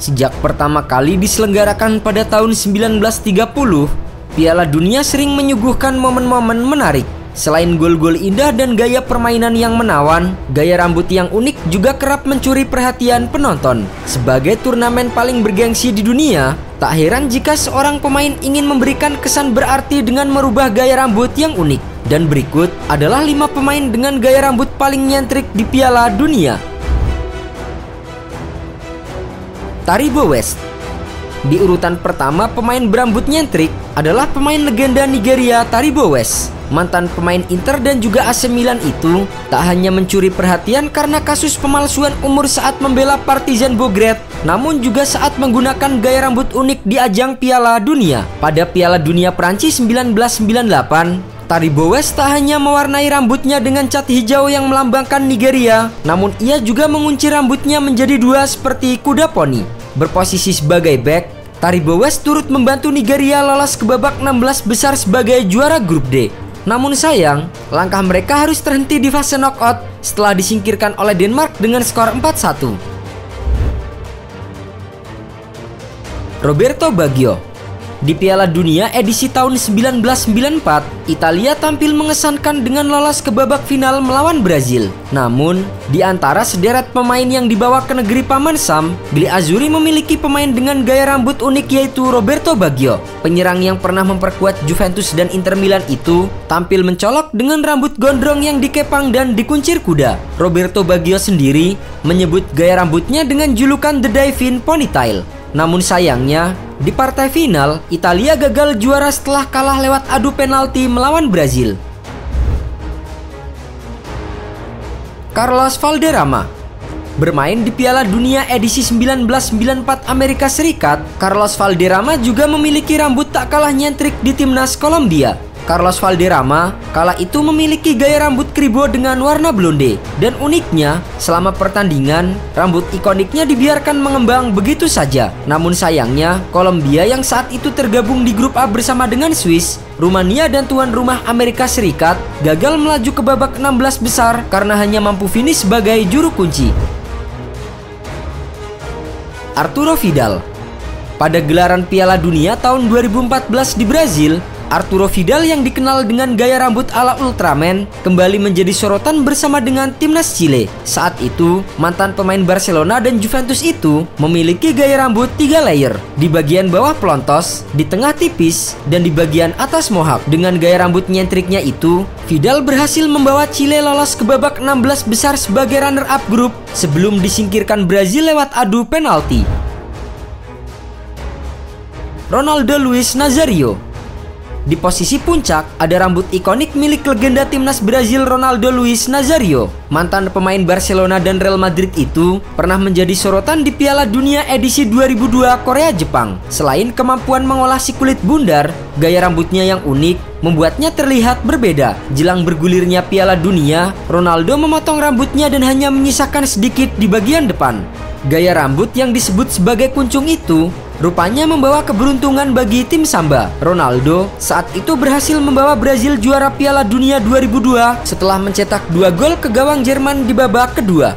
Sejak pertama kali diselenggarakan pada tahun 1930, Piala Dunia sering menyuguhkan momen-momen menarik. Selain gol-gol indah dan gaya permainan yang menawan, gaya rambut yang unik juga kerap mencuri perhatian penonton. Sebagai turnamen paling bergengsi di dunia, tak heran jika seorang pemain ingin memberikan kesan berarti dengan merubah gaya rambut yang unik. Dan berikut adalah 5 pemain dengan gaya rambut paling nyentrik di Piala Dunia. Taribo West. Di urutan pertama pemain berambut nyentrik adalah pemain legenda Nigeria Taribo West. Mantan pemain Inter dan juga AC Milan itu tak hanya mencuri perhatian karena kasus pemalsuan umur saat membela Partizan Belgrade, namun juga saat menggunakan gaya rambut unik di ajang Piala Dunia. Pada Piala Dunia Prancis 1998, Taribo West tak hanya mewarnai rambutnya dengan cat hijau yang melambangkan Nigeria, namun ia juga mengunci rambutnya menjadi 2 seperti kuda poni. Berposisi sebagai bek, Taribo West turut membantu Nigeria lolos ke babak 16 besar sebagai juara grup D. Namun sayang, langkah mereka harus terhenti di fase knockout setelah disingkirkan oleh Denmark dengan skor 4-1. Roberto Baggio. Di Piala Dunia edisi tahun 1994, Italia tampil mengesankan dengan lolos ke babak final melawan Brazil. Namun, di antara sederet pemain yang dibawa ke negeri Paman Sam, Gli Azzurri memiliki pemain dengan gaya rambut unik yaitu Roberto Baggio. Penyerang yang pernah memperkuat Juventus dan Inter Milan itu tampil mencolok dengan rambut gondrong yang dikepang dan dikuncir kuda. Roberto Baggio sendiri menyebut gaya rambutnya dengan julukan The Divine Ponytail. Namun sayangnya, di partai final, Italia gagal juara setelah kalah lewat adu penalti melawan Brazil. Carlos Valderrama. Bermain di Piala Dunia edisi 1994 Amerika Serikat, Carlos Valderrama juga memiliki rambut tak kalah nyentrik di timnas Kolombia. Carlos Valderrama kala itu memiliki gaya rambut kribo dengan warna blonde. Dan uniknya, selama pertandingan, rambut ikoniknya dibiarkan mengembang begitu saja. Namun sayangnya, Kolombia yang saat itu tergabung di grup A bersama dengan Swiss, Rumania dan tuan rumah Amerika Serikat gagal melaju ke babak 16 besar karena hanya mampu finish sebagai juru kunci. Arturo Vidal. Pada gelaran Piala Dunia tahun 2014 di Brazil, Arturo Vidal yang dikenal dengan gaya rambut ala Ultraman kembali menjadi sorotan bersama dengan timnas Chile. Saat itu, mantan pemain Barcelona dan Juventus itu memiliki gaya rambut 3 layer. Di bagian bawah pelontos, di tengah tipis, dan di bagian atas mohawk. Dengan gaya rambut nyentriknya itu, Vidal berhasil membawa Chile lolos ke babak 16 besar sebagai runner-up grup sebelum disingkirkan Brazil lewat adu penalti. Ronaldo Luiz Nazario. Di posisi puncak, ada rambut ikonik milik legenda timnas Brazil Ronaldo Luiz Nazario. Mantan pemain Barcelona dan Real Madrid itu pernah menjadi sorotan di Piala Dunia edisi 2002 Korea Jepang. Selain kemampuan mengolah si kulit bundar, gaya rambutnya yang unik membuatnya terlihat berbeda. Jelang bergulirnya Piala Dunia, Ronaldo memotong rambutnya dan hanya menyisakan sedikit di bagian depan. Gaya rambut yang disebut sebagai kuncung itu rupanya membawa keberuntungan bagi tim Samba. Ronaldo saat itu berhasil membawa Brazil juara Piala Dunia 2002 setelah mencetak 2 gol ke gawang Jerman di babak kedua.